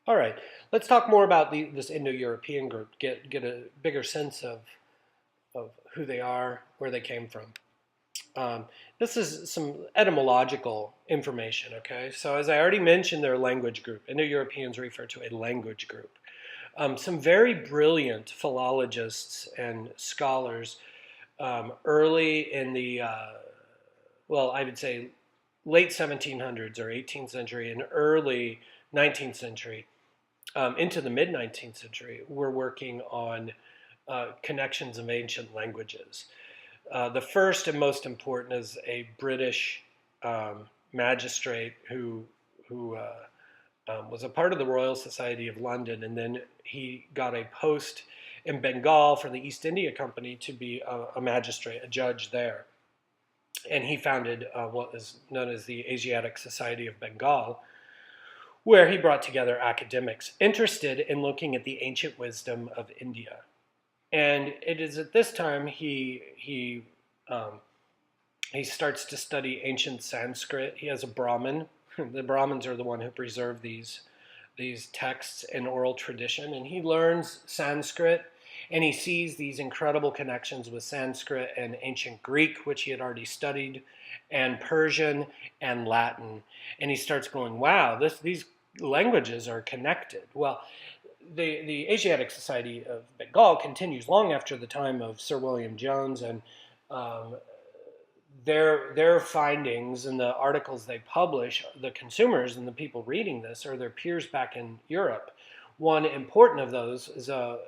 All right, let's talk more about this Indo European group. Get a bigger sense of who they are, where they came from. Um, this is some etymological information, okay? So, as I already mentioned, they're a language group. Indo Europeans refer to a language group. Some very brilliant philologists and scholars early in well, I would say late 1700s or 18th century and early 19th century into the mid 19th century were working on connections of ancient languages. The first and most important is a British magistrate who was a part of the Royal Society of London, and then he got a post in Bengal for the East India Company to be a magistrate, a judge there. And he founded what is known as the Asiatic Society of Bengal, where he brought together academics interested in looking at the ancient wisdom of India. And it is at this time he starts to study ancient Sanskrit. He has a Brahmin. The Brahmins are the one who preserve these texts in oral tradition, and he learns Sanskrit, and he sees these incredible connections with Sanskrit and ancient Greek, which he had already studied, and Persian and Latin, and he starts going, "Wow, these languages are connected." Well, the Asiatic Society of Bengal continues long after the time of Sir William Jones, and um, their findings and the articles they publish, the consumers and the people reading this are their peers back in Europe. One important of those is a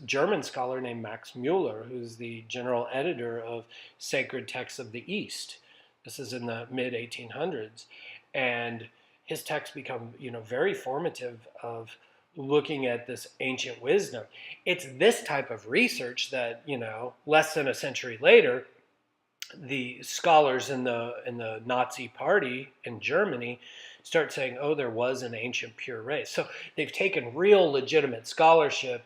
German scholar named Max Mueller, who's the general editor of Sacred Texts of the East. This is in the mid 1800s, and his texts become, very formative of looking at this ancient wisdom. It's this type of research that, less than a century later, the scholars in the Nazi Party in Germany start saying, "Oh, there was an ancient pure race." So they've taken real legitimate scholarship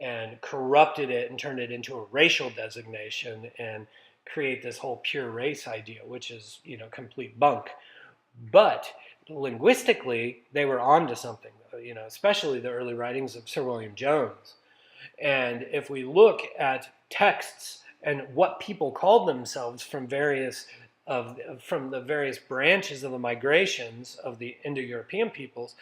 and corrupted it and turned it into a racial designation and create this whole pure race idea, which is complete bunk. But linguistically, they were onto something. Especially the early writings of Sir William Jones. And if we look at texts and what people called themselves from the various branches of the migrations of the Indo-European peoples,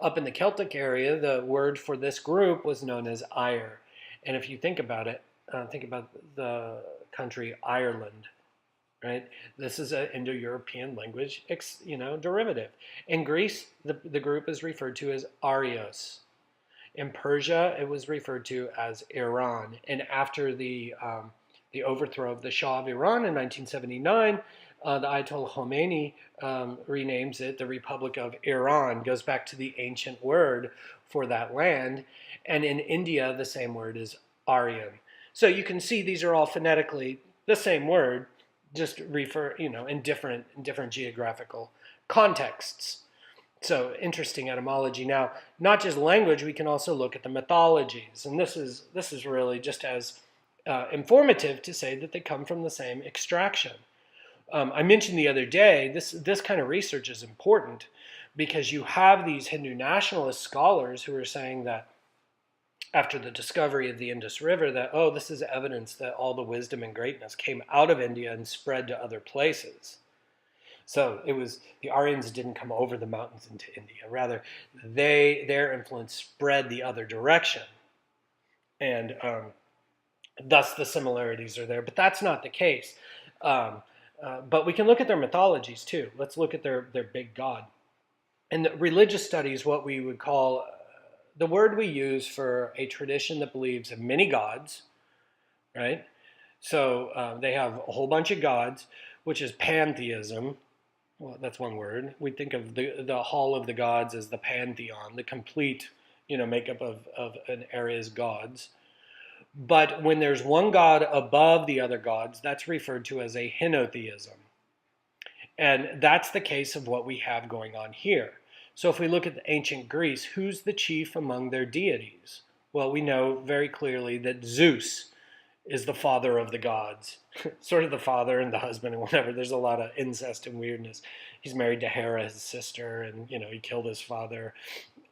up in the Celtic area, the word for this group was known as Ire. And if you think about it, think about the country Ireland, right? This is an Indo-European language, derivative. In Greece, the group is referred to as Arios. In Persia, it was referred to as Iran. And after the overthrow of the Shah of Iran in 1979, the Ayatollah Khomeini renames it the Republic of Iran, goes back to the ancient word for that land. And in India, the same word is Aryan. So you can see these are all phonetically the same word, just refer, in different geographical contexts. So interesting etymology. Now, not just language, we can also look at the mythologies, and this is really just as informative to say that they come from the same extraction. I mentioned the other day this kind of research is important because you have these Hindu nationalist scholars who are saying that after the discovery of the Indus River that, oh, this is evidence that all the wisdom and greatness came out of India and spread to other places. So it was the Aryans didn't come over the mountains into India. Rather, their influence spread the other direction, and thus the similarities are there. But that's not the case. But we can look at their mythologies too. Let's look at their big god. In the religious studies, what we would call the word we use for a tradition that believes in many gods, right? So they have a whole bunch of gods, which is pantheism. Well, that's one word. We think of the hall of the gods as the pantheon, the complete, makeup of an area's gods. But when there's one god above the other gods, that's referred to as a henotheism. And that's the case of what we have going on here. So if we look at the ancient Greece, who's the chief among their deities? Well, we know very clearly that Zeus is the father of the gods, sort of the father and the husband and whatever. There's a lot of incest and weirdness. He's married to Hera, his sister, and he killed his father.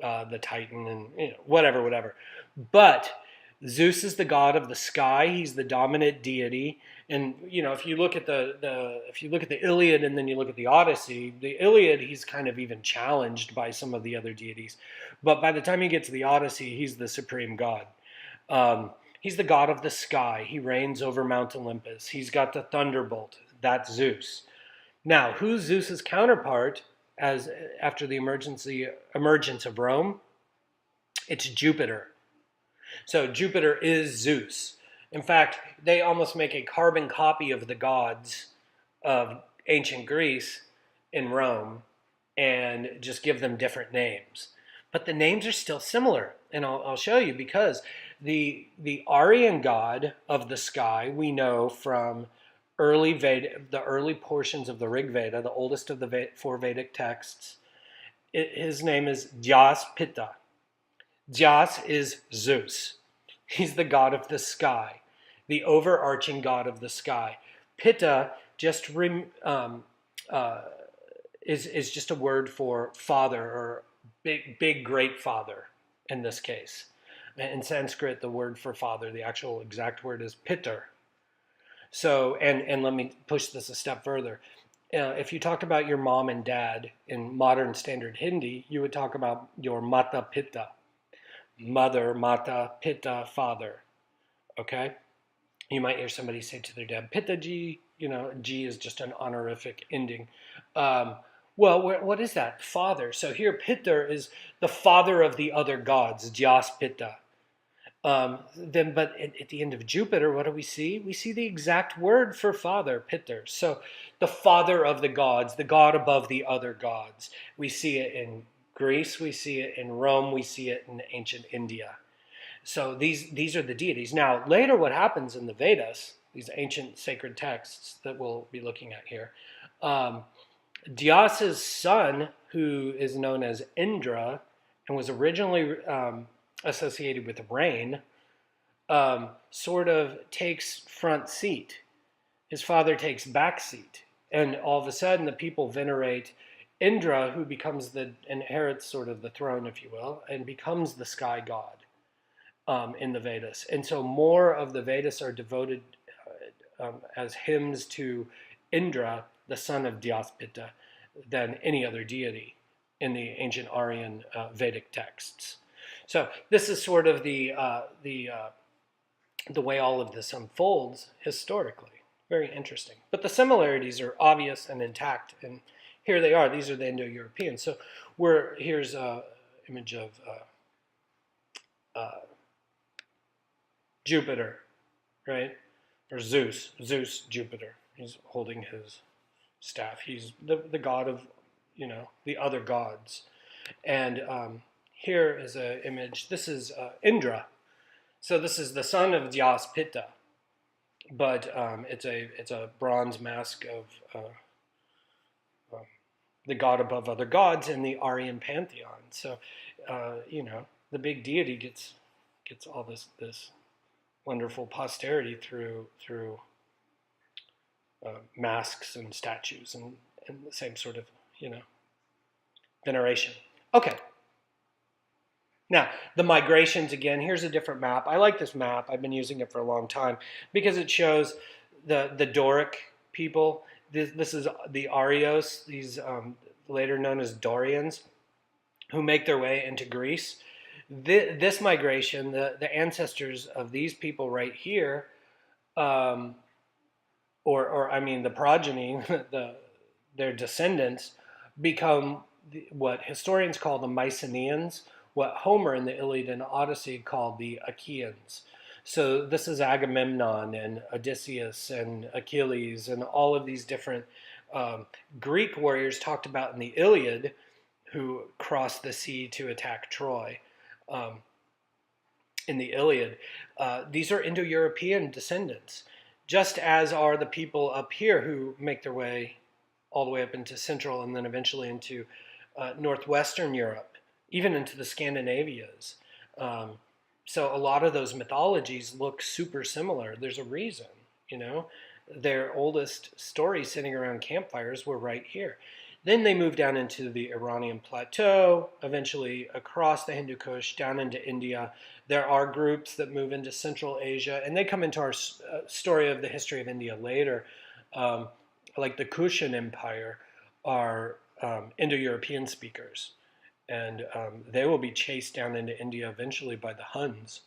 the Titan, and whatever. But Zeus is the god of the sky. He's the dominant deity. And if you look at the Iliad and then you look at the Odyssey, the Iliad he's kind of even challenged by some of the other deities, but by the time you get to the Odyssey, he's the supreme god. He's the god of the sky. He reigns over Mount Olympus. He's got the thunderbolt. That's Zeus. Now, who's Zeus's counterpart as after the emergence of Rome? It's Jupiter. So Jupiter is Zeus. In fact, they almost make a carbon copy of the gods of ancient Greece in Rome and just give them different names. But the names are still similar, and I'll show you, because the Aryan god of the sky we know from the early portions of the Rig Veda, the oldest of the four Vedic texts. His name is Dhyas Pitta. Dhyas is Zeus. He's the god of the sky, the overarching god of the sky. Pitta is just a word for father, or big great father in this case. In Sanskrit, the word for father, the actual exact word is Pitar. So, and let me push this a step further. If you talked about your mom and dad in modern standard Hindi, you would talk about your Mata Pitta. Mother, Mata, Pitta, father. Okay? You might hear somebody say to their dad, Pittaji. G is just an honorific ending. Well, what is that? Father. So here, Pitta is the father of the other gods, Dhyas Pitta. But at the end of Jupiter, what do we see? We see the exact word for father, Pitter. So the father of the gods, the god above the other gods. We see it in Greece, we see it in Rome, we see it in ancient India. So these are the deities. Now, later what happens in the Vedas, these ancient sacred texts that we'll be looking at here, Dhyas's son, who is known as Indra, and was originally associated with rain, sort of takes front seat. His father takes back seat. And all of a sudden, the people venerate Indra, who inherits sort of the throne, if you will, and becomes the sky god in the Vedas. And so more of the Vedas are devoted as hymns to Indra, the son of Dhyaspitta, than any other deity in the ancient Aryan Vedic texts. So this is sort of the way all of this unfolds historically. Very interesting. But the similarities are obvious and intact, and here they are. These are the Indo Europeans. So here's an image of Jupiter, right? Or Zeus, Jupiter. He's holding his staff. He's the god of, the other gods. And here is an image. This is Indra. So this is the son of Dhyaspitta, but it's a bronze mask of the god above other gods in the Aryan pantheon. So the big deity gets all this wonderful posterity through masks and statues and the same sort of veneration. Okay. Now, the migrations, again, here's a different map. I like this map. I've been using it for a long time because it shows the Doric people. This is the Arios, these later known as Dorians, who make their way into Greece. This migration, the ancestors of these people right here, the progeny, their descendants, become what historians call the Mycenaeans, what Homer in the Iliad and Odyssey called the Achaeans. So this is Agamemnon and Odysseus and Achilles and all of these different Greek warriors talked about in the Iliad who crossed the sea to attack Troy. In the Iliad, these are Indo-European descendants, just as are the people up here who make their way all the way up into Central and then eventually into Northwestern Europe, even into the Scandinavias. So a lot of those mythologies look super similar. There's a reason, Their oldest stories sitting around campfires were right here. Then they move down into the Iranian plateau, eventually across the Hindu Kush, down into India. There are groups that move into Central Asia, and they come into our story of the history of India later. Um, like the Kushan Empire are Indo European speakers, and they will be chased down into India eventually by the Huns.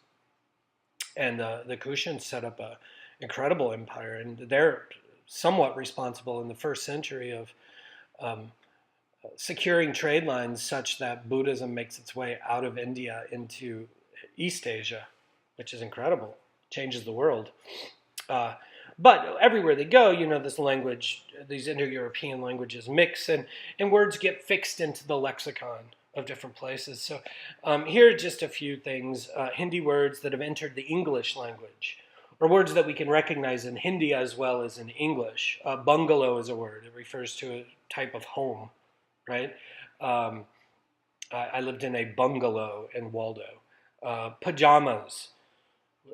And the Kushans set up an incredible empire, and they're somewhat responsible in the first century of um, securing trade lines such that Buddhism makes its way out of India into East Asia, which is incredible, changes the world. Uh, but everywhere they go, this language, these Indo-European languages mix, and words get fixed into the lexicon of different places. So here are just a few things. Hindi words that have entered the English language, or words that we can recognize in Hindi as well as in English. Bungalow is a word. It refers to a type of home, right? Um, I lived in a bungalow in Waldo. Pajamas,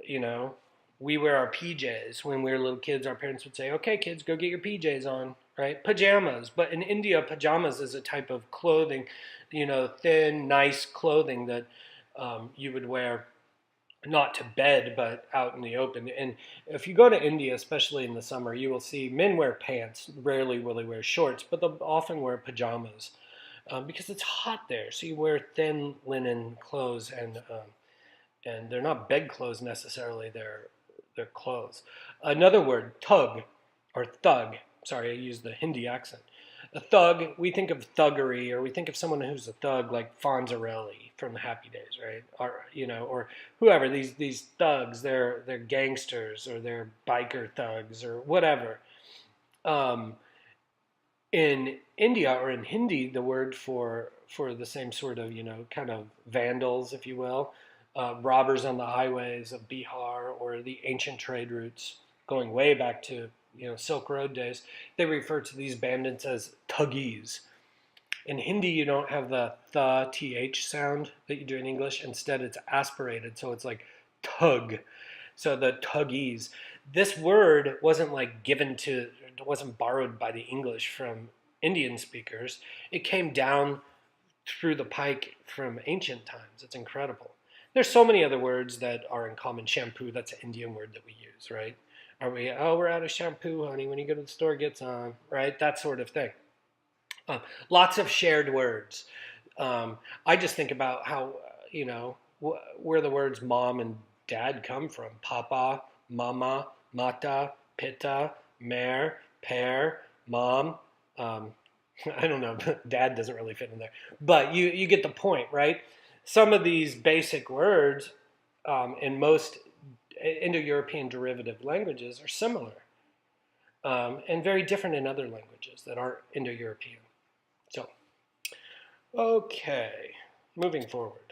you know, we wear our PJs. When we were little kids, our parents would say, okay, kids, go get your PJs on, right? Pajamas. But in India, pajamas is a type of clothing, thin, nice clothing that you would wear not to bed, but out in the open. And if you go to India, especially in the summer, you will see men wear pants. Rarely will they wear shorts, but they'll often wear pajamas because it's hot there. So you wear thin linen clothes, and they're not bed clothes necessarily. They're clothes. Another word, tug or thug. Sorry, I used the Hindi accent. A thug, we think of thuggery, or we think of someone who's a thug like Fonzarelli from the Happy Days, right? Or whoever, these thugs, they're gangsters, or they're biker thugs, or whatever. Um, in India, or in Hindi, the word for the same sort of kind of vandals, if you will, robbers on the highways of Bihar, or the ancient trade routes going way back to Silk Road days, they refer to these bandits as thuggis. In Hindi, you don't have the th sound that you do in English. Instead, it's aspirated, so it's like tug. So the thuggis. This word wasn't like it wasn't borrowed by the English from Indian speakers. It came down through the pike from ancient times. It's incredible. There's so many other words that are in common. Shampoo, that's an Indian word that we use, right? We're out of shampoo, honey. When you go to the store, get some, right? That sort of thing. Lots of shared words. I just think about how, where the words mom and dad come from. Papa, mama, mata, pitta, mare, pear, mom. Um, I don't know. Dad doesn't really fit in there. But you get the point, right? Some of these basic words in most Indo-European derivative languages are similar and very different in other languages that aren't Indo-European. So, okay, moving forward.